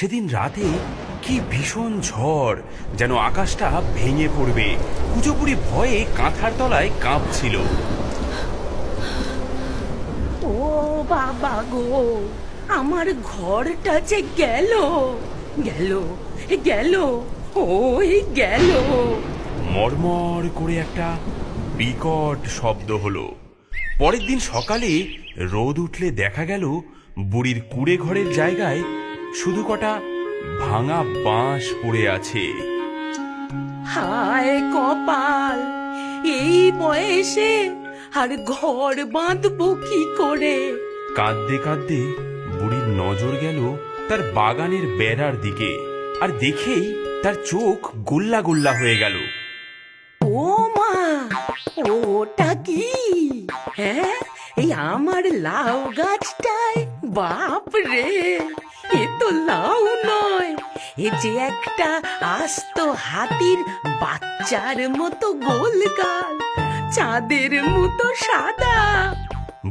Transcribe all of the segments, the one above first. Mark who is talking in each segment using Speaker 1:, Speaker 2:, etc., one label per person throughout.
Speaker 1: সেদিন রাতে কি ভীষণ ঝড়, যেন আকাশটা ভেঙে পড়বে। কুজো বুড়ি ভয়ে কাঁথার তলায় কাঁপছিল।
Speaker 2: ও বাবা গো, আমার ঘরটা যে গেল গেল গেল, ওই গেল।
Speaker 1: মরমর করে একটা বিকট শব্দ হলো। পরের দিন সকালে রোদ উঠলে দেখা গেল বুড়ির কুড়ে ঘরের জায়গায় শুধু কটা ভাঙা বাঁশ পড়ে আছে।
Speaker 2: হায় কপাল, এই বয়সে আর ঘর বাঁধবো কি করে?
Speaker 1: কাঁদতে কাঁদতে বুড়ির নজর গেল তার বাগানের বেড়ার দিকে, আর দেখেই তার চোখ গোল্লা গোল্লা হয়ে গেল।
Speaker 2: ও মা, ওটা কি? হ্যাঁ, এই আমার লাউ গাছটায়, বাপ রে, এ তো লাউ নয়, এ যে একটা আস্ত হাতির বাচ্চার মতো গোল গাল, চাঁদের মতো সাদা।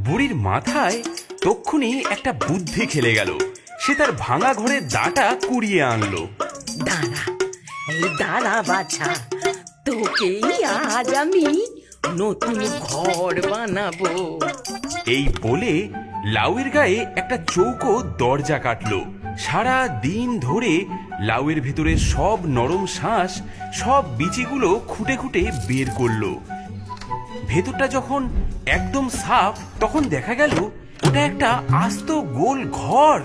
Speaker 1: বুড়ির মাথায় তক্ষুনি একটা বুদ্ধি খেলে গেল। সে তার ভাঙা ঘরের দাঁটা কুড়িয়ে আনলো।
Speaker 2: দাঁড়া, এই দাঁড়া বাছা, তোকেই আজ আমি নতুন ঘর বানাবো।
Speaker 1: এই বলে লাউয়ের গায়ে একটা চৌকো দরজা কাটলো। সারা দিন ধরে লাউয়ের ভেতরে সব নরম শাঁস, সব বিচিগুলো খুঁটে খুঁটে বের করলো। ভেতরটা যখন একদম সাফ, তখন দেখা গেল ওটা একটা আস্ত গোল ঘর।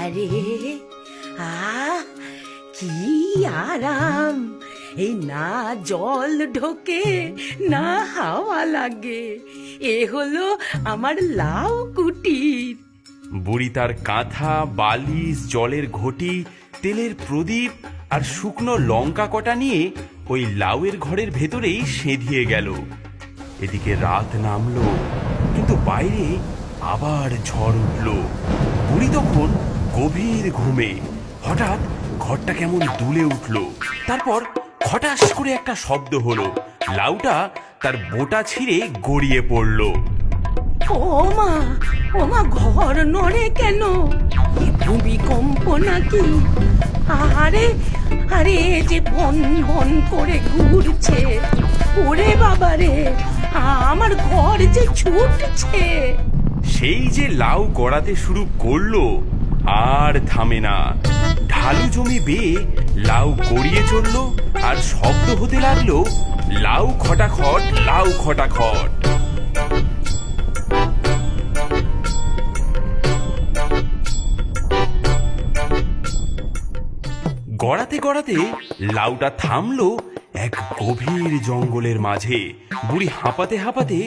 Speaker 2: আরে, কি আরাম! এই না জল ঢোকে, না হাওয়া লাগে, এ হলো আমার লাউ কুটির।
Speaker 1: বুড়ি তার কাঁথা, বালিশ, জলের ঘটি, তেলের প্রদীপ আর শুকনো লঙ্কা কটা নিয়ে ওই লাউয়ের ঘরের ভেতরেই সেঁধিয়ে গেল। এদিকে রাত নামলো, কিন্তু বাইরে আবার ঝড় উঠল। বুড়ি তখন গভীর ঘুমে। হঠাৎ ঘরটা কেমন দুলে উঠল। তারপর হঠাৎ করে একটা শব্দ হলো। লাউটা তার বোটা ছিঁড়ে গড়িয়ে পড়ল।
Speaker 2: ও মা, ঘর নড়ে কেন? এ ভূমিকম্প নাকি? আরে আরে, এ যে বন বন করে ঘুরছে। ওরে বাবা রে, আমার ঘর যে ছুটছে।
Speaker 1: সেই যে লাউ গড়াতে শুরু করলো, আর থামে না। ঢালু জমি বেয়ে লাউ গড়িয়ে চলল, আর শব্দ হতে লাগলো লাউ খটাখট, লাউ খটাখট। গড়াতে গড়াতে লাউটা থামলো এক গভীর জঙ্গলের মাঝে। বুড়ি হাঁপাতে হাঁপাতে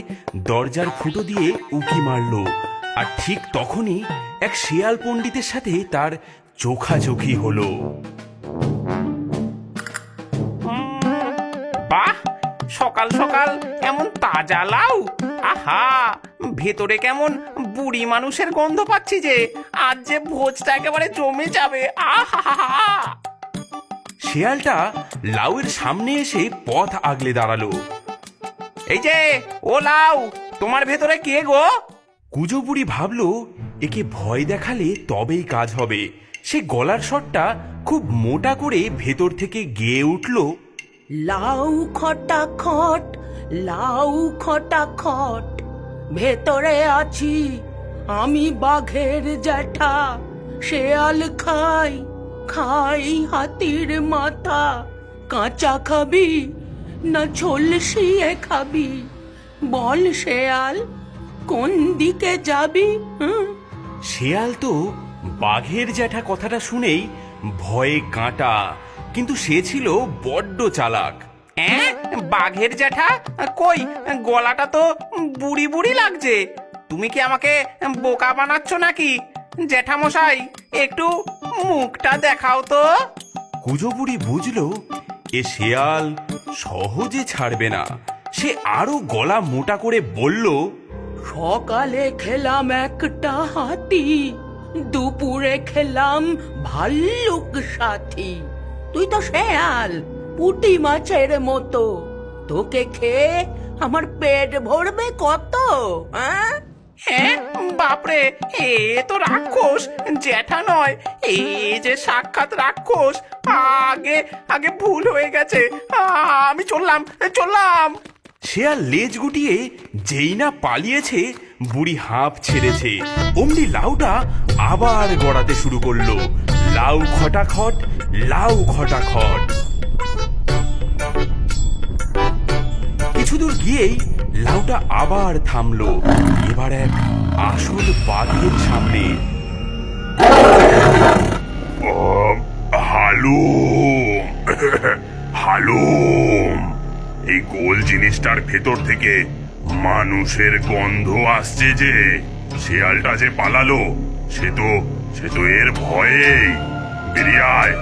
Speaker 1: দরজার ফুটো দিয়ে উঁকি মারলো, আর ঠিক তখনই এক শেয়াল পণ্ডিতের সাথে তার চোখাচোখি হলো।
Speaker 3: বাহ, সকাল সকাল এমন তাজা লাউ! আহা, ভেতরে কেমন বুড়ি মানুষের গন্ধ পাচ্ছি যে! আজ যে ভোজটা একেবারে জমে যাবে। আহা!
Speaker 1: শেয়ালটা লাউয়ের সামনে এসে পথ আগলে দাঁড়ালো।
Speaker 3: এই যে, ও লাউ, তোমার ভেতরে কে গো?
Speaker 1: কুজো বুড়ি ভাবলো একে ভয় দেখালে তবেই কাজ হবে। সে গলার স্বরটা খুব মোটা করে ভেতর থেকে গেয়ে উঠল।
Speaker 2: লাউ খটাখট, লাউ খটাখট, ভেতরে আছি আমি বাঘের জ্যাঠা। শেয়াল খাই খাই হাতির মাথা। কাঁচা খাবি না ঝলসিয়ে খাবি? বল শেয়াল, কোন দিকে যাবি?
Speaker 1: শেয়াল তো বাঘের জ্যাঠা কথাটা শুনেই ভয়ে কাঁটা, কিন্তু সে ছিল বড্ড চালাক।
Speaker 3: হ্যাঁ, বাঘের জ্যাঠা? কই, গলাটা তো বুড়ি বুড়ি লাগছে। তুমি কি আমাকে বোকা বানাচ্ছ নাকি? জ্যাঠামশাই, একটু মুখটা দেখাও তো।
Speaker 1: কুজো বুড়ি বুঝলো এ শেয়াল সহজে ছাড়বে না। সে আরো গলা মোটা করে বলল,
Speaker 2: সকালে খেলাম একটা হাতি, দুপুরে খেলাম ভাল্লুক সাথী। তুই তো শেয়াল, পুঁটি মাছের মতো। তোকে খেয়ে আমার পেট ভরবে কত? হ্যাঁ,
Speaker 3: হ্যাঁ বাপরে, এ তো রাক্ষস, জ্যাঠা নয়, এই যে সাক্ষাৎ রাক্ষস। আগে আগে ভুল হয়ে গেছে, আমি চললাম চললাম।
Speaker 1: শেয়াল লেজ গুটিয়ে যেই না পালিয়েছে, বুড়ি হাঁপ ছেড়েছে। অমনি লাউটা আবার গড়াতে শুরু করলো। লাউ খটাখট, লাউ খটাখট। কিছু দূর গিয়েই লাউটা আবার থামলো। এবার এক আসল বাঘের সামনে।
Speaker 4: হালুম হালুম, এই গোল জিনিসটার ভেতর থেকে মানুষের গন্ধ আসছে যে। শিয়ালটা যে পালালো, সে তো এর ভয়েই। বেরিয়ে আয়,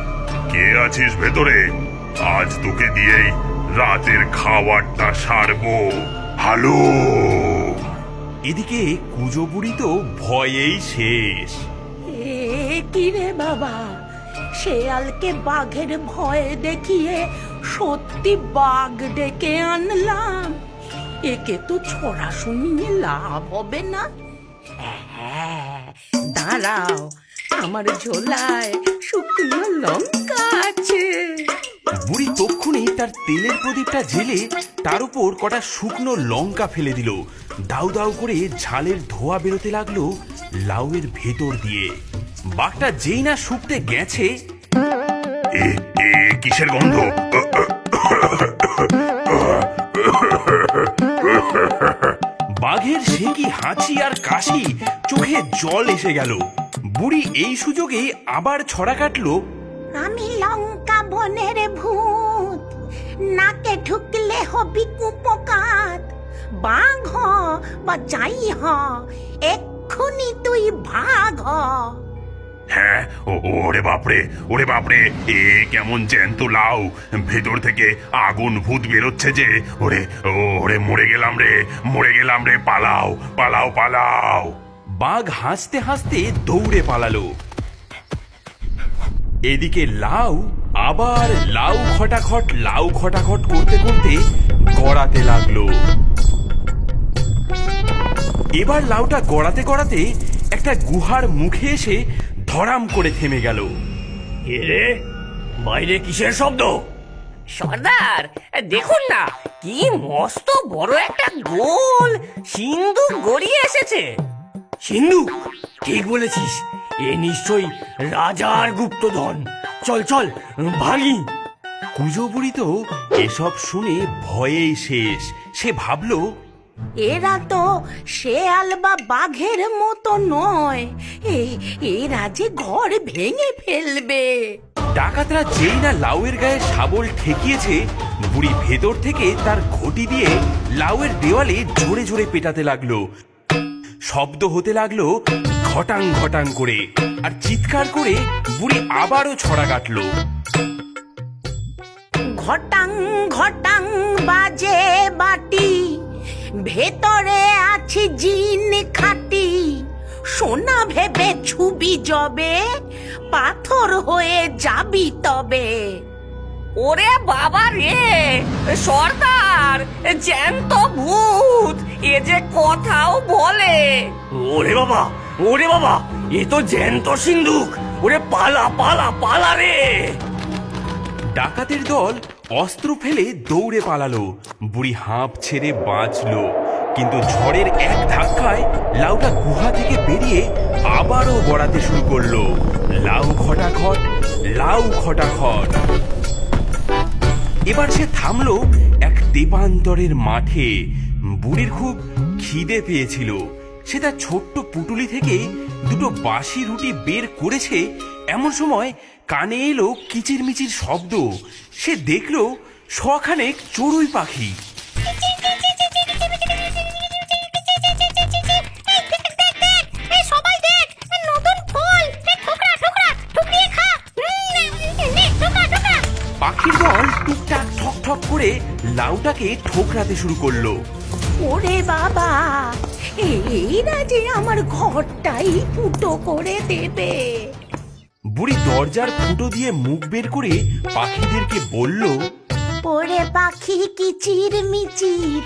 Speaker 4: কে আছিস ভেতরে? আজ তোকে দিয়েই রাতের খাবারটা সারবো। হালুম।
Speaker 1: এদিকে কুজো বুড়ি তো ভয়েই শেষ।
Speaker 2: এ কি রে বাবা, শেয়ালকে বাঘের ভয় দেখিয়ে সত্যি বাঘ ডেকে আনলাম। একে তো ছড়া শুনিয়ে লাভ হবে না। হ্যাঁ, দাঁড়াও, আমার ঝোলায় শুকনো লঙ্কা আছে।
Speaker 1: বুড়ি তক্ষুনি তার তেলের প্রদীপটা জেলে তার উপর কটা শুকনো লঙ্কা ফেলে দিল। দাউ দাউ করে ঝালের ধোঁয়া বেরোতে লাগলো লাউয়ের ভেতর দিয়ে। বাঘটা যেই না শুকতে গেছে,
Speaker 4: এ এ কিসের গন্ধ?
Speaker 1: বাঘের সে কি হাঁচি আর কাশি, চোখে জল এসে গেল। বুড়ি এই সুযোগে আবার ছড়া কাটলো।
Speaker 2: আমি লঙ্কা বনের ভূত, নাকে ঢুকলে হবি কুপকাত। বাঘ হ বা যাই হ, এক্ষুনি তুই ভাগ হ।
Speaker 4: হ্যাঁ, ওরে বাপরে, ওরে বাপরে, এ কেমন জ্যান্ত লাউ! ভেতর থেকে আগুন ভূত বেরোচ্ছে যে। ওরে ওরে, মরে গেলাম রে, মরে গেলাম রে! পালাও পালাও পালাও!
Speaker 1: বাঘ হাসতে হাসতে দৌড়ে পালালো। এদিকে লাউ আবার লাউ খটাখট করতে করতে গড়াতে লাগলো। এবার লাউটা গড়াতে গড়াতে একটা গুহার মুখে এসে ধরাম করে থেমে গেল।
Speaker 5: এরে, বাইরে কিসের শব্দ?
Speaker 3: সর্দার, দেখুন না, কি মস্ত বড় একটা গোল সিন্ধুক গড়িয়ে এসেছে।
Speaker 5: সিন্ধুক? ঠিক বলেছিস, এ নিশ্চয়ই রাজার গুপ্তধন। চল চল, ভাগি।
Speaker 1: কুজো বুড়ি তো এসব শুনে ভয়েই শেষ। সে ভাবলো,
Speaker 2: এরা তো শেয়াল বা বাঘের মতো নয়, এরা যে ঘর ভেঙে ফেলবে।
Speaker 1: ডাকাতরা যেই না লাউয়ের গায়ে শাবল ঠেকিয়েছে, বুড়ি ভেতর থেকে তার ঘটি দিয়ে লাউয়ের দেওয়ালে জোরে জোরে পেটাতে লাগলো। শব্দ হতে লাগলো ঘটাং ঘটাং করে, আর চিৎকার করে বুড়ি আবারও ছড়া কাটলো।
Speaker 2: ঘটাং ঘটাং বাজে বাটি, ভেতরে আছে জিন খাটি। সোনা ভেবে ছুবি জবে, পাথর হয়ে যাবি তবে।
Speaker 3: ওরে বাবা রে, সর্দার, জ্যান্ত ভূত, এ যে কথাও বলে।
Speaker 5: ওরে বাবা, ওরে বাবা, এ তো জ্যান্ত সিন্ধুক। ওরে পালা পালা পালা রে!
Speaker 1: ডাকাতের দল অস্ত্র ফেলে দৌড়ে পালালো। বুড়ি হাঁপ ছেড়ে বাঁচলো, কিন্তু ঝড়ের এক ধাক্কায় লাউটা গুহা থেকে বেরিয়ে আবারও গড়াতে শুরু করলো। লাউ খটাখট, লাউ খটাখট। এবার সে থামলো এক তেপান্তরের মাঠে। বুড়ির খুব খিদে পেয়েছিল। সে তার ছোট্ট পুটুলি থেকে দুটো বাসি রুটি বের করেছে। এমন সময় কানে এলো কিচিরমিচির শব্দ। সে দেখলো শখানেক চড়ুই পাখি। পাখির দল টুকটাক ঠক ঠক করে লাউটাকে ঠোকরাতে শুরু করলো।
Speaker 2: ওরে বাবা, এরা যে আমার ঘরটাই ফুটো করে দেবে।
Speaker 1: বুড়ি দরজার ফুটো দিয়ে মুখ বের করে পাখিদেরকে বলল,
Speaker 2: ওরে পাখি কিচির মিচির,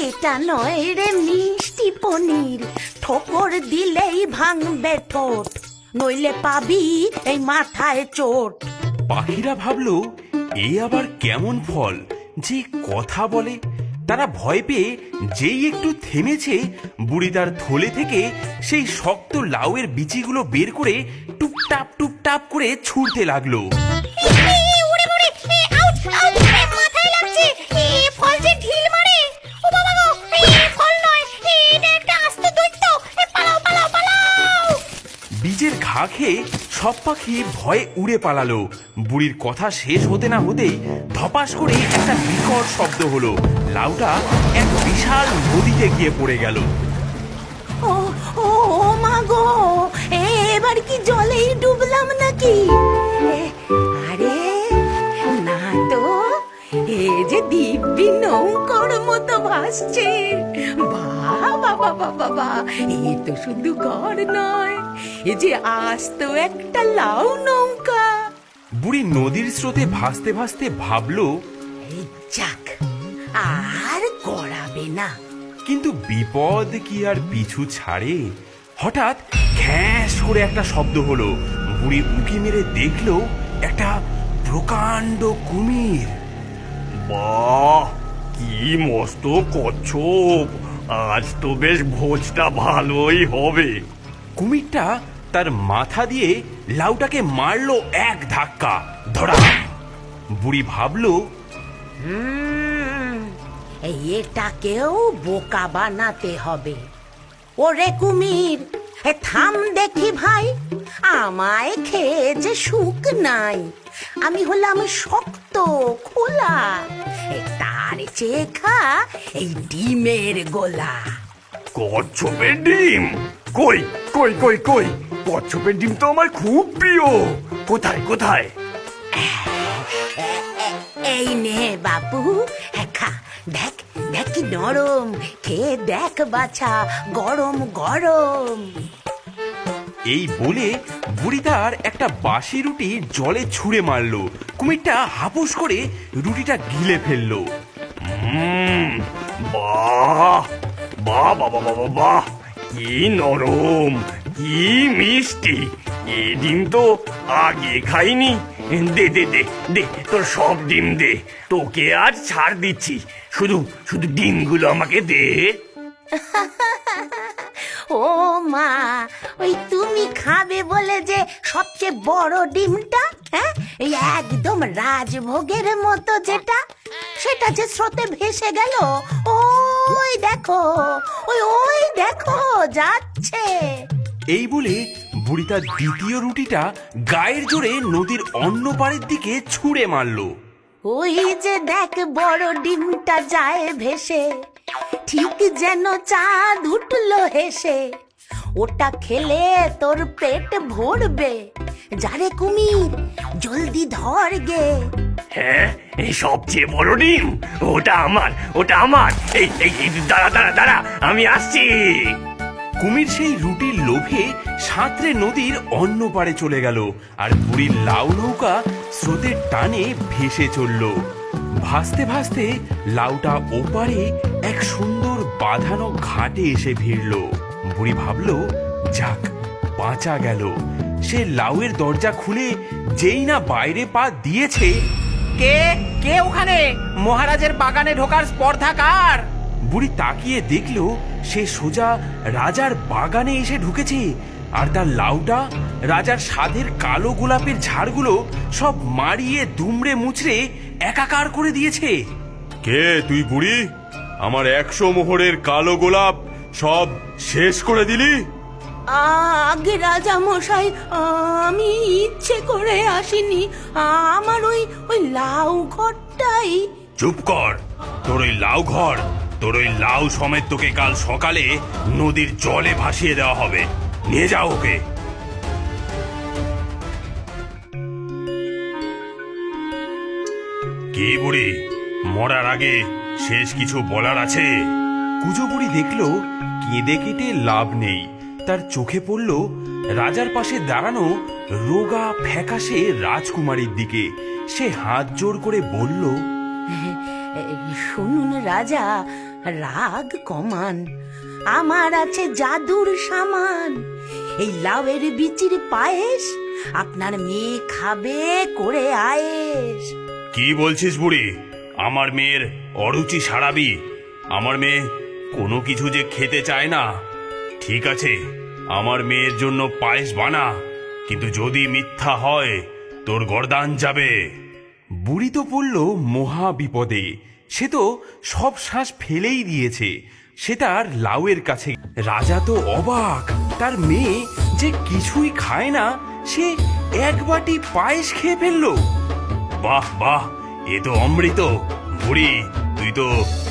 Speaker 2: এটা নয় রে মিষ্টি পনির। ঠোকর দিলেই ভাঙবে ঠোঁট, নইলে পাবি এই মাথায় চোট।
Speaker 1: পাখিরা ভাবলো এ আবার কেমন ফল যে কথা বলে। তারা ভয় পেয়ে যেই একটু থেমেছে, বুড়ি তার থলে থেকে সেই শক্ত লাউয়ের বিচিগুলো বের করে টুপটাপ টুপটাপ করে ছুঁড়তে লাগলো। বীজের ঘা খেয়ে সব পাখি ভয়ে উড়ে পালালো। বুড়ির কথা শেষ হতে না হতেই ধপাস করে একটা বিকট শব্দ হলো। লাউটা এক বিশাল নদীতে গিয়ে পড়ে গেল।
Speaker 2: ও ও ও মা গো, এবার কি জলেই ডুবলাম নাকি? আরে না তো, এ যে দিব্যি নৌকোর মতো ভাসছে। বাহ বাবা বাবা বা, এ তো শুধু ঘর নয়, এ যে আস্ত একটা লাউ নৌকা।
Speaker 1: বুড়ি নদীর স্রোতে ভাসতে ভাসতে ভাবলো,
Speaker 2: এই যাক, আর গড়াবে না।
Speaker 1: কিন্তু বিপদ কি আর পিছু ছাড়ে? হঠাৎ খ্যাস করে একটা শব্দ হলো। বুড়ি উঁকি মেরে দেখলো একটা প্রকাণ্ড কুমির।
Speaker 5: বাহ, কি মস্ত কচ্ছপ! আজ তো বেশ ভোজটা ভালোই হবে।
Speaker 1: কুমিরটা তার মাথা দিয়ে লাউটাকে মারলো এক ধাক্কা, ধরা। বুড়ি ভাবলো,
Speaker 2: এটাকেও বোকা বানাতে হবে। ওরে কুমির, থাম দেখি ভাই, আমায় খেয়ে যে সুখ নাই। আমি হলাম শক্ত খোলা, তার চেয়ে খা এই ডিমের গোলা।
Speaker 5: কচ্ছপের ডিম? কই কই কই কই, কচ্ছপের ডিম তো আমার খুব প্রিয়। কোথায় কোথায়?
Speaker 2: এই নে বাবু, খা, দেখ দেখ কি নরম, খেয়ে দেখ বাছা, গরম গরম।
Speaker 1: এই বলে বুড়ি তার একটা বাসি রুটি জলে ছুঁড়ে মারলো। কুমিরটা হাপুস করে রুটিটা গিলে ফেললো।
Speaker 5: বাহ বাহ বাবা বাবা বাহ, কি নরম, কি মিষ্টি! এই ডিম তো আগে খাইনি। দে দে দে দে, তোর সব ডিম দে, তোকে আজ ছাড় দিচ্ছি। শুধু শুধু ডিমগুলো আমাকে দে।
Speaker 2: ও মা, ওই তুমি খাবে বলে যে সবচেয়ে বড় ডিমটা, হ্যাঁ, এই একদম রাজভোগের মতো যেটা, সেটা যে স্রোতে ভেসে গেল। ওই দেখো, ওই দেখো যাচ্ছে।
Speaker 1: এই বলে বুড়ি তার দ্বিতীয় রুটিটা গায়ের জোরে নদীর অন্য পাড়ের দিকে ছুঁড়ে মারলো।
Speaker 2: ওই যে দেখ বড় ডিমটা যায় ভেসে, ঠিক যেন চাঁদ উঠলো হেসে। ওটা খেলে তোর পেট ভরবে। যারে কুমির, জলদি ধর গে।
Speaker 5: হ্যাঁ, এই সবচেয়ে বড় ডিম ওটা আমার, ওটা আমার। এই এই এই, দাঁড়া দাঁড়া দাঁড়া, আমি আসছি।
Speaker 1: কুমির সেই রুটির লোভে সাঁতরে নদীর অন্য পাড়ে চলে গেল, আর বুড়ির লাউ নৌকা স্রোতের টানে ভেসে চলল। ভাসতে ভাসতে লাউটা ওপারে এক সুন্দর বাঁধানো ঘাটে এসে ভিড়ল। বুড়ি ভাবলো, যাক, বাঁচা গেল। সে লাউয়ের দরজা খুলে যেই না বাইরে পা দিয়েছে,
Speaker 3: কে কে ওখানে? মহারাজের বাগানে ঢোকার স্পর্ধা কার?
Speaker 1: বুড়ি তাকিয়ে দেখলো সে সোজা রাজার বাগানে এসে ঢুকেছে, আর তার লাউটা রাজার সাধের কালো গোলাপের ঝাড়গুলো সব মারিয়ে দুমড়ে মুচড়ে একাকার করে দিয়েছে। কে তুই বুড়ি? আমার 100 মোহরের কালো গোলাপ সব শেষ করে দিলি?
Speaker 2: আগে রাজা মশাই, আমি ইচ্ছে করে আসিনি। আমার ওই লাউ ঘরটাই।
Speaker 1: চুপ কর, তোর ওই লাউ ঘর, তোর ওই লাউ সমেত তোকে কাল সকালে নদীর জলে ভাসিয়ে দেওয়া হবে। নিয়ে যাও ওকে। কি বুড়ি, মরার আগে শেষ কিছু বলার আছে? কুজো বুড়ি দেখলো কেঁদে কেটে লাভ নেই। তার চোখে পড়ল রাজার পাশে দাঁড়ানো রোগা ফ্যাকাশে রাজকুমারীর দিকে। সে হাত জোড় করে বলল,
Speaker 2: শুনুন রাজা, রাগ কমান। আমার আছে জাদুর সামান, এই লাউয়ের বিচির পায়েস আপনার মেয়ে খাবে করে আয়েস।
Speaker 1: কি বলছিস বুড়ি? আমার মেয়ের অরুচি সারাবি? আমার মেয়ে কোনো কিছু যে খেতে চায় না। ঠিক আছে, আমার মেয়ের জন্য পায়েস বানা, কিন্তু যদি মিথ্যা হয় তোর গর্দান যাবে। বুড়ি তো পড়ল মহা বিপদে। সে তো সব শ্বাস ফেলেই দিয়েছে। সে তার লাউয়ের কাছে। রাজা তো অবাক, তার মেয়ে যে কিছুই খায় না সে এক বাটি পায়েস খেয়ে ফেললো। বাহ বাহ, এ তো অমৃত। বুড়ি, তুই তো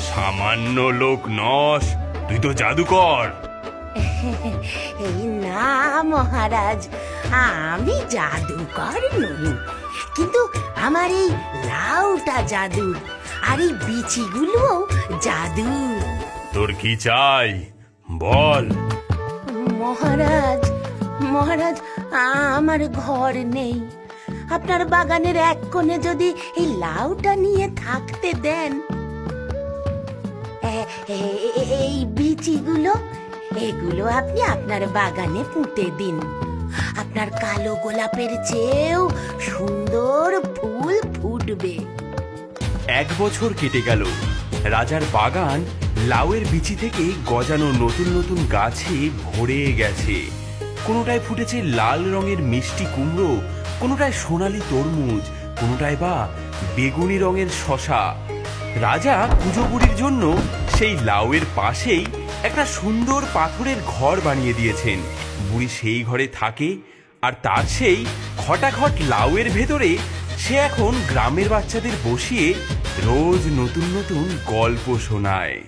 Speaker 1: সামান্য লোক নস, তুই তো জাদুকর।
Speaker 2: এই না মহারাজ, আমি জাদুকর নই, কিন্তু আমার এই লাউটা জাদুর, আর এই বিচিগুলোও জাদুর।
Speaker 1: তোর কি চাই বল?
Speaker 2: মহারাজ, মহারাজ, আমার ঘর নেই, আপনার বাগানের এক কোণে যদি এই লাউটা নিয়ে থাকতে দেন। এই বিচিগুলো, এগুলো আপনি আপনার বাগানে পুঁতে দিন। আপনার কালো গোলাপের চেয়েও সুন্দর ফুল ফুটবে।
Speaker 1: 1 বছর কেটে গেল। রাজার বাগান লাউয়ের বিচি থেকে গজানো নতুন নতুন গাছে ভরে গেছে। কোনোটায় ফুটেছে লাল রঙের মিষ্টি কুমড়ো, কোনোটায় সোনালী তরমুজ, কোনোটায় বা বেগুনি রঙের শশা। রাজা পুজো বুড়ির জন্য সেই লাউয়ের পাশেই একটা সুন্দর পাথরের ঘর বানিয়ে দিয়েছেন। বুড়ি সেই ঘরে থাকে, আর তার সেই খটাখট লাউয়ের ভেতরে সে এখন গ্রামের বাচ্চাদের বসিয়ে রোজ নতুন নতুন গল্প শোনায়।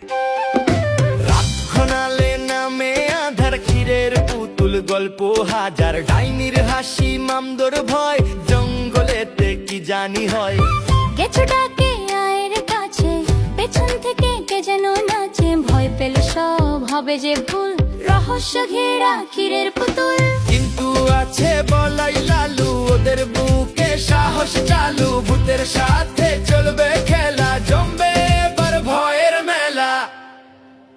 Speaker 6: রাতখনালে নামে আধার, ক্ষীরের পুতুল গল্প হাজার, ডাইনির হাসি মামদোর ভয়, জঙ্গলেতে কি জানি হয়।
Speaker 7: গেছো ডাকে আয়ের কাছে, পেছন থেকে কে যেন নাচে, ভয় পেল সব হবে যে ভুল, রহস্য ঘেরা ক্ষীরের পুতুল।
Speaker 6: কিন্তু আছে বলাই লালু, ওদের বুকে সাহস চালু, ভূতের সাথে চলবে